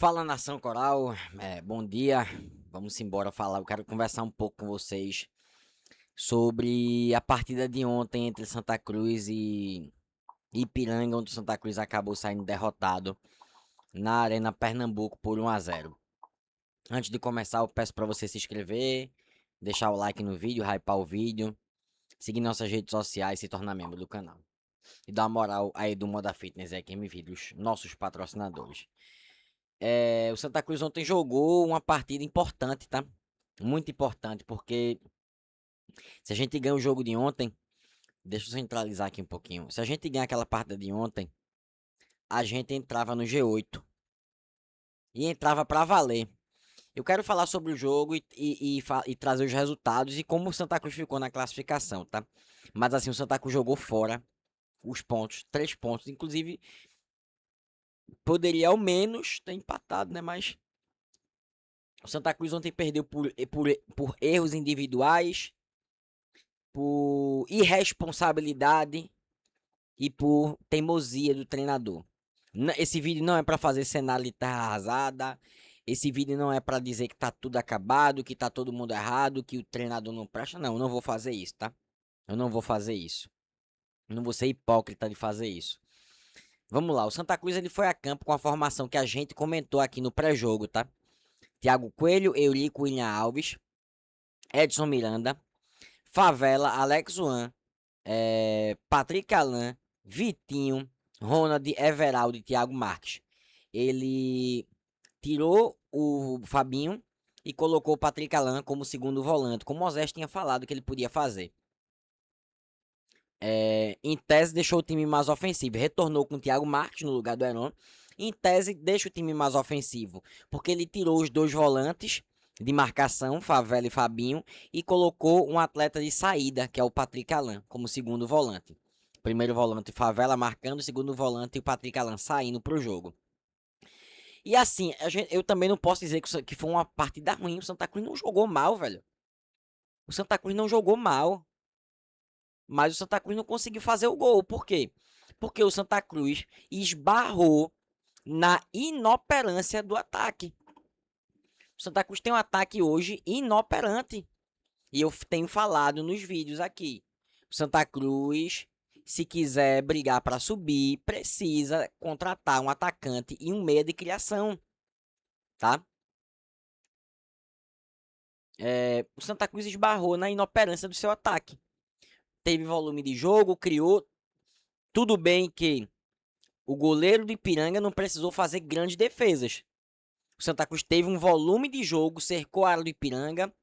Fala nação coral, bom dia. Vamos embora falar. Eu quero conversar um pouco com vocês sobre a partida de ontem entre Santa Cruz e Ipiranga, onde o Santa Cruz acabou saindo derrotado na Arena Pernambuco por 1-0. Antes de começar, eu peço para você se inscrever, deixar o like no vídeo, hypar o vídeo, seguir nossas redes sociais e se tornar membro do canal. E dar uma moral aí do Moda Fitness e EQM Vídeos, nossos patrocinadores. O Santa Cruz ontem jogou uma partida importante, tá? Muito importante, porque se a gente ganha o jogo de ontem, deixa eu centralizar aqui um pouquinho. Se a gente ganhar aquela partida de ontem, a gente entrava no G8 e entrava pra valer. Eu quero falar sobre o jogo e trazer os resultados e como o Santa Cruz ficou na classificação, tá? Mas assim, o Santa Cruz jogou fora os pontos, 3 pontos. Inclusive, poderia ao menos ter empatado, né? Mas o Santa Cruz ontem perdeu por erros individuais, por irresponsabilidade e por teimosia do treinador. Esse vídeo não é para fazer cenário de terra arrasada. Esse vídeo não é para dizer que tá tudo acabado, que tá todo mundo errado, que o treinador não presta. Não, eu não vou fazer isso, tá? Eu não vou fazer isso. Eu não vou ser hipócrita de fazer isso. Vamos lá, o Santa Cruz ele foi a campo com a formação que a gente comentou aqui no pré-jogo, tá? Thiago Coelho, Eurico, William Alves, Edson Miranda, Favela, Alex Juan, Patrick Alan, Vitinho, Ronald, Everaldo e Thiago Marques. Ele tirou o Fabinho e colocou o Patrick Alan como segundo volante, como o Moisés tinha falado que ele podia fazer. Em tese, deixou o time mais ofensivo. Retornou com o Thiago Marques no lugar do Heron. Em tese, deixa o time mais ofensivo, porque ele tirou os dois volantes de marcação, Favela e Fabinho, e colocou um atleta de saída, que é o Patrick Alan, como segundo volante. Primeiro volante, Favela marcando, segundo volante, o Patrick Alan saindo pro jogo. E assim, eu também não posso dizer que foi uma partida ruim. O Santa Cruz não jogou mal, velho. O Santa Cruz não jogou mal. Mas o Santa Cruz não conseguiu fazer o gol. Por quê? Porque o Santa Cruz esbarrou na inoperância do ataque. O Santa Cruz tem um ataque hoje inoperante. E eu tenho falado nos vídeos aqui. O Santa Cruz, se quiser brigar para subir, precisa contratar um atacante e um meia de criação, tá? O Santa Cruz esbarrou na inoperância do seu ataque. Teve volume de jogo, criou. Tudo bem que o goleiro do Ipiranga não precisou fazer grandes defesas. O Santa Cruz teve um volume de jogo, cercou a área do Ipiranga,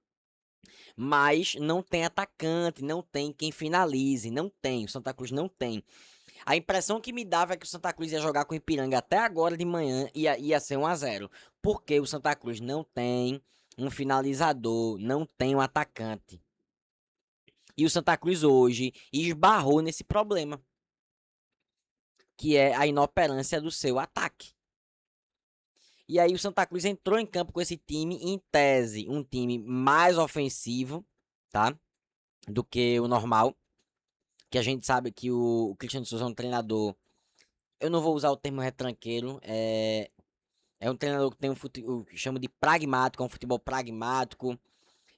mas não tem atacante, não tem quem finalize, não tem. O Santa Cruz não tem. A impressão que me dava é que o Santa Cruz ia jogar com o Ipiranga até agora de manhã e ia ser 1-0. Porque o Santa Cruz não tem um finalizador, não tem um atacante. E o Santa Cruz hoje esbarrou nesse problema, que é a inoperância do seu ataque. E aí o Santa Cruz entrou em campo com esse time, em tese, um time mais ofensivo, tá? Do que o normal. Que a gente sabe que o Cristiano Souza é um treinador. Eu não vou usar o termo retranqueiro. É um treinador que tem o que chama de pragmático, é um futebol pragmático.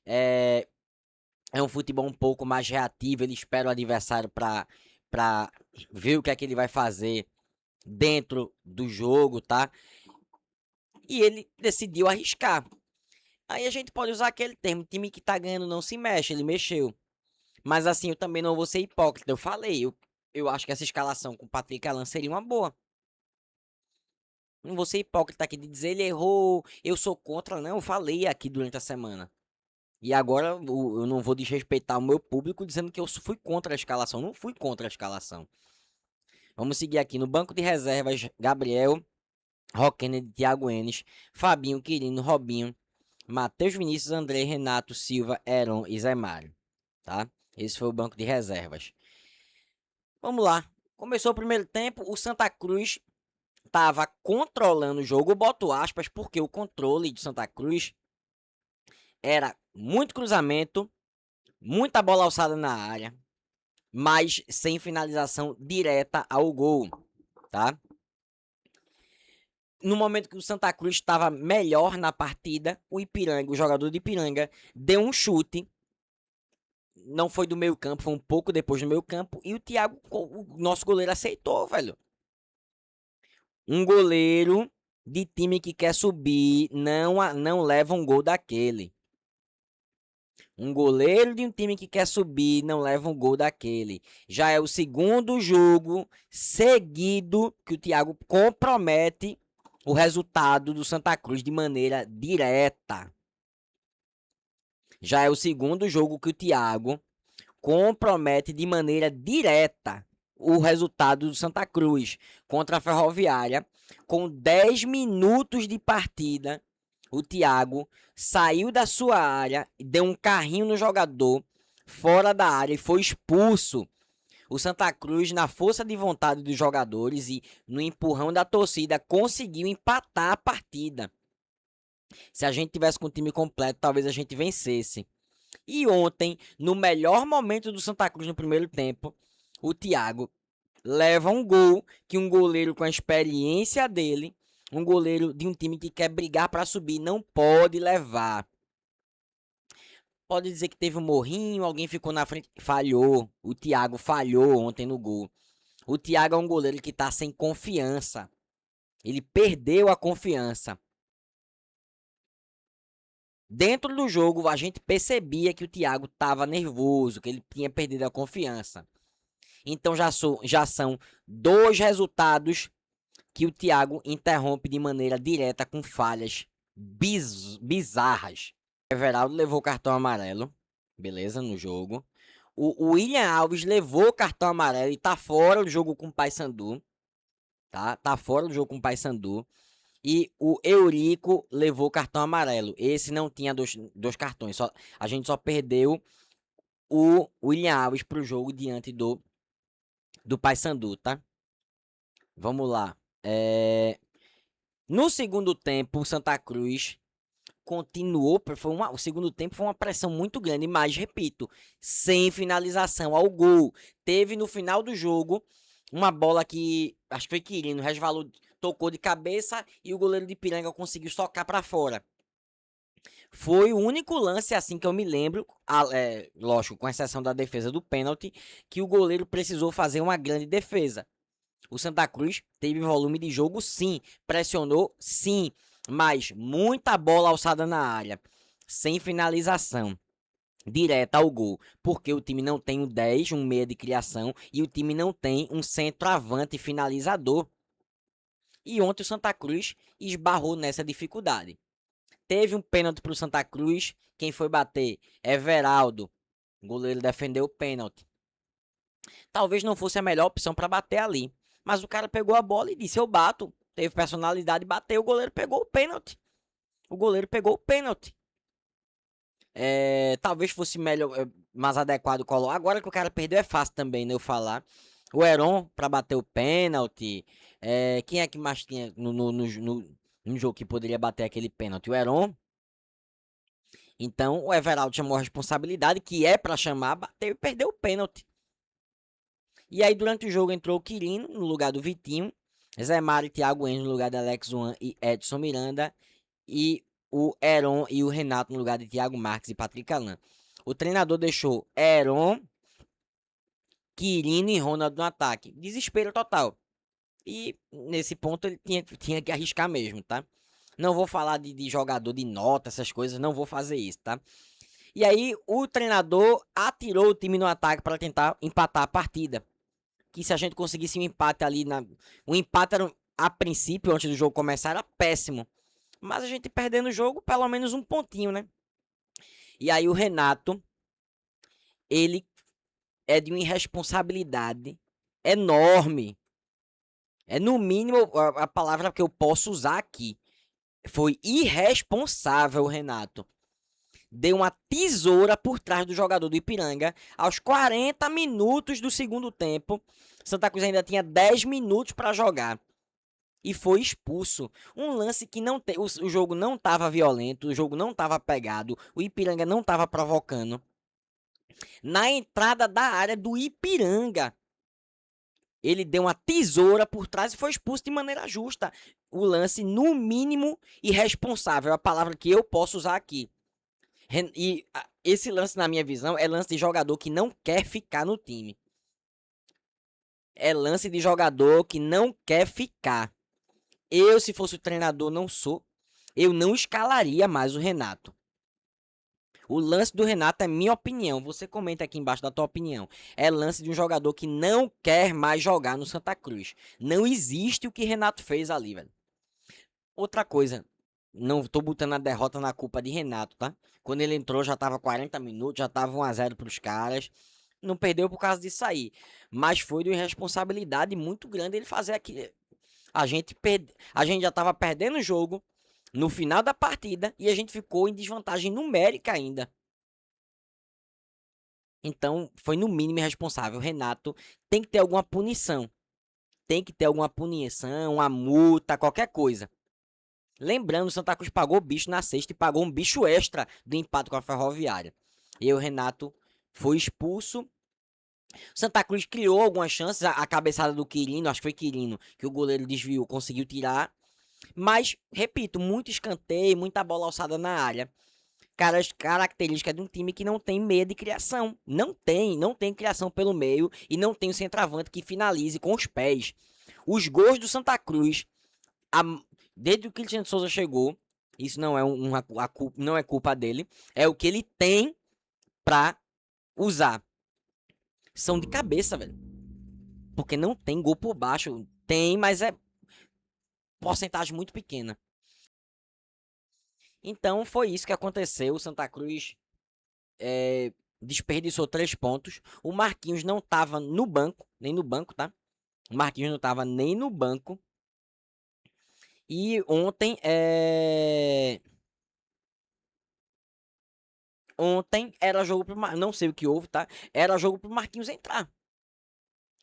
É, é um futebol um pouco mais reativo. Ele espera o adversário para ver o que é que ele vai fazer dentro do jogo, tá? E ele decidiu arriscar. Aí a gente pode usar aquele termo, time que tá ganhando não se mexe, ele mexeu. Mas assim, eu também não vou ser hipócrita, eu falei, eu acho que essa escalação com o Patrick Alan seria uma boa. Não vou ser hipócrita aqui de dizer ele errou, eu sou contra, não, eu falei aqui durante a semana. E agora eu não vou desrespeitar o meu público dizendo que eu fui contra a escalação, não fui contra a escalação. Vamos seguir aqui no banco de reservas, Gabriel, Roquene, Thiago Enes, Fabinho, Quirino, Robinho, Matheus Vinícius, André, Renato, Silva, Heron e Zé Mário, tá? Esse foi o banco de reservas. Vamos lá. Começou o primeiro tempo, o Santa Cruz estava controlando o jogo, eu boto aspas, porque o controle de Santa Cruz era muito cruzamento, muita bola alçada na área, mas sem finalização direta ao gol, tá? No momento que o Santa Cruz estava melhor na partida, o jogador de Ipiranga, deu um chute. Não foi do meio campo, foi um pouco depois do meio campo. E o Thiago, o nosso goleiro, aceitou, velho. Um goleiro de time que quer subir não leva um gol daquele. Um goleiro de um time que quer subir não leva um gol daquele. Já é o segundo jogo seguido que o Thiago compromete o resultado do Santa Cruz de maneira direta. Já é o segundo jogo que o Thiago compromete de maneira direta o resultado do Santa Cruz contra a Ferroviária. Com 10 minutos de partida, o Thiago saiu da sua área, deu um carrinho no jogador fora da área e foi expulso. O Santa Cruz, na força de vontade dos jogadores e no empurrão da torcida, conseguiu empatar a partida. Se a gente tivesse com o time completo, talvez a gente vencesse. E ontem, no melhor momento do Santa Cruz no primeiro tempo, o Thiago leva um gol que um goleiro com a experiência dele, um goleiro de um time que quer brigar para subir, não pode levar. Pode dizer que teve um morrinho, alguém ficou na frente, falhou. O Thiago falhou ontem no gol. O Thiago é um goleiro que tá sem confiança. Ele perdeu a confiança. Dentro do jogo, a gente percebia que o Thiago estava nervoso, que ele tinha perdido a confiança. Então já são 2 resultados que o Thiago interrompe de maneira direta com falhas bizarras. O Everaldo levou cartão amarelo, beleza, no jogo. O William Alves levou cartão amarelo e tá fora do jogo com o Paysandu. Tá fora do jogo com o Paysandu. E o Eurico levou cartão amarelo. Esse não tinha dois cartões. A gente só perdeu o William Alves pro jogo diante do Paysandu, tá? Vamos lá. No segundo tempo, o Santa Cruz continuou. O segundo tempo foi uma pressão muito grande, mas repito, sem finalização ao gol. Teve no final do jogo uma bola que acho que foi Quirino, resvalou, tocou de cabeça e o goleiro de Ipiranga conseguiu socar para fora. Foi o único lance assim que eu me lembro, lógico, com exceção da defesa do pênalti, que o goleiro precisou fazer uma grande defesa. O Santa Cruz teve volume de jogo, sim, pressionou, sim, mas muita bola alçada na área, sem finalização direta ao gol, porque o time não tem um 10, um meia de criação, e o time não tem um centroavante finalizador. E ontem o Santa Cruz esbarrou nessa dificuldade. Teve um pênalti para o Santa Cruz, quem foi bater? Everaldo, o goleiro defendeu o pênalti. Talvez não fosse a melhor opção para bater ali, mas o cara pegou a bola e disse: eu bato. Teve personalidade, bateu, o goleiro pegou o pênalti. O goleiro pegou o pênalti. Talvez fosse melhor, mais adequado colocar. Agora que o cara perdeu é fácil também, né, eu falar. O Heron para bater o pênalti. Quem é que mais tinha no jogo que poderia bater aquele pênalti? O Heron. Então o Everaldo chamou a responsabilidade, que é para chamar, bateu e perdeu o pênalti. E aí durante o jogo entrou o Quirino no lugar do Vitinho, Zé Mário e Thiago Enzo no lugar de Alex Juan e Edson Miranda, e o Heron e o Renato no lugar de Thiago Marques e Patrick Alan. O treinador deixou Heron, Quirino e Ronald no ataque. Desespero total. E nesse ponto ele tinha que arriscar mesmo, tá? Não vou falar de jogador de nota, essas coisas, não vou fazer isso, tá? E aí o treinador atirou o time no ataque para tentar empatar a partida. Que se a gente conseguisse um empate ali, o empate era, a princípio, antes do jogo começar, era péssimo. Mas a gente perdendo o jogo, pelo menos um pontinho, né? E aí o Renato, ele é de uma irresponsabilidade enorme. É no mínimo a palavra que eu posso usar aqui. Foi irresponsável o Renato. Deu uma tesoura por trás do jogador do Ipiranga aos 40 minutos do segundo tempo. Santa Cruz ainda tinha 10 minutos para jogar. E foi expulso. Um lance que não tem. O jogo não estava violento, o jogo não estava pegado, o Ipiranga não estava provocando. Na entrada da área do Ipiranga. Ele deu uma tesoura por trás e foi expulso de maneira justa. O lance, no mínimo, irresponsável. É a palavra que eu posso usar aqui. E esse lance, na minha visão, é lance de jogador que não quer ficar no time. É lance de jogador que não quer ficar. Eu, se fosse o treinador, não sou. Eu não escalaria mais o Renato. O lance do Renato é minha opinião. Você comenta aqui embaixo da tua opinião. É lance de um jogador que não quer mais jogar no Santa Cruz. Não existe o que Renato fez ali, velho. Outra coisa, não tô botando a derrota na culpa de Renato, tá? Quando ele entrou já tava 40 minutos, já tava 1-0 pros caras. Não perdeu por causa disso aí. Mas foi de irresponsabilidade muito grande ele fazer aquilo. A gente já tava perdendo o jogo no final da partida e a gente ficou em desvantagem numérica ainda. Então, foi no mínimo irresponsável. Renato tem que ter alguma punição. Tem que ter alguma punição, uma multa, qualquer coisa. Lembrando, o Santa Cruz pagou o bicho na sexta e pagou um bicho extra do empate com a Ferroviária. E o Renato foi expulso. O Santa Cruz criou algumas chances. A cabeçada do Quirino, acho que foi Quirino, que o goleiro desviou, conseguiu tirar. Mas, repito, muito escanteio, muita bola alçada na área. Característica de um time que não tem meia de criação. Não tem criação pelo meio e não tem o centroavante que finalize com os pés. Os gols do Santa Cruz, a, desde que o Cristiano Souza chegou, isso não é não é culpa dele, é o que ele tem pra usar. São de cabeça, velho. Porque não tem gol por baixo. Tem, mas é porcentagem muito pequena. Então foi isso que aconteceu. O Santa Cruz desperdiçou 3 pontos. O Marquinhos não tava no banco, nem no banco, tá? O Marquinhos não tava nem no banco. E ontem Ontem era jogo pro não sei o que houve, tá? Era jogo pro Marquinhos entrar.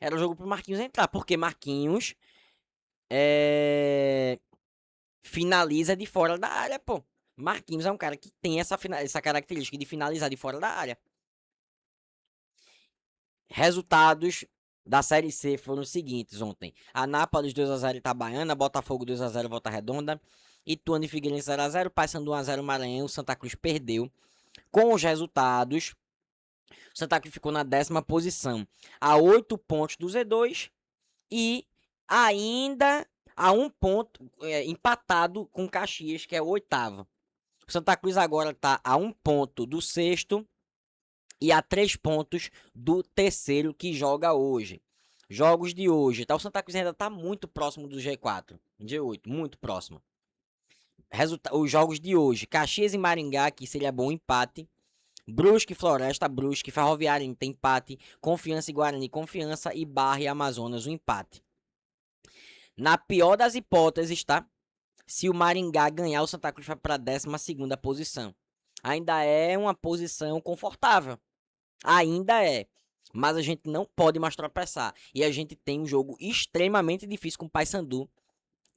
Era jogo pro Marquinhos entrar, porque Marquinhos finaliza de fora da área, pô. Marquinhos é um cara que tem essa característica de finalizar de fora da área. Resultados da Série C foram os seguintes ontem. Anápolis 2-0 Itabaiana, Botafogo 2-0 Volta Redonda, Ituano e Figueirense 0-0, Paysandu 1-0 Maranhão, Santa Cruz perdeu. Com os resultados, o Santa Cruz ficou na 10ª posição, a 8 pontos do Z2 e ainda a 1 ponto empatado com Caxias, que é o 8º. O Santa Cruz agora está a 1 ponto do 6º e a 3 pontos do 3º que joga hoje. Jogos de hoje, tá? O Santa Cruz ainda tá muito próximo do G4, G8, muito próximo. Os jogos de hoje, Caxias e Maringá, que seria bom empate. Brusque, Floresta, Brusque, Ferroviária tem empate. Confiança e Guarani, Confiança. E Barra e Amazonas, um empate. Na pior das hipóteses, tá? Se o Maringá ganhar, o Santa Cruz vai para a 12ª posição. Ainda é uma posição confortável. Ainda é. Mas a gente não pode mais tropeçar. E a gente tem um jogo extremamente difícil com o Paysandu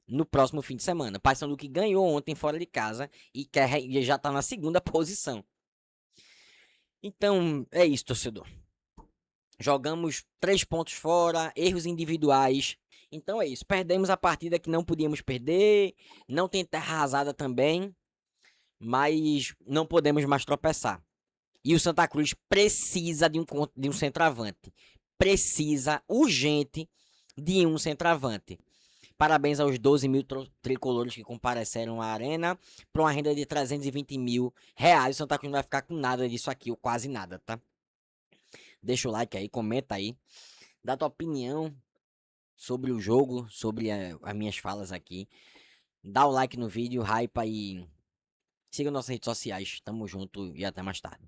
no próximo fim de semana. O Paysandu que ganhou ontem fora de casa e já tá na 2ª posição. Então, é isso, torcedor. Jogamos 3 pontos fora, erros individuais. Então é isso. Perdemos a partida que não podíamos perder. Não tem terra arrasada também. Mas não podemos mais tropeçar. E o Santa Cruz precisa de um centroavante. Precisa urgente de um centroavante. Parabéns aos 12 mil tricolores que compareceram à arena para uma renda de 320 mil reais. O Santa Cruz não vai ficar com nada disso aqui, ou quase nada, tá? Deixa o like aí, comenta aí. Dá tua opinião sobre o jogo, sobre as minhas falas aqui. Dá o like no vídeo, hype e siga nossas redes sociais. Tamo junto e até mais tarde.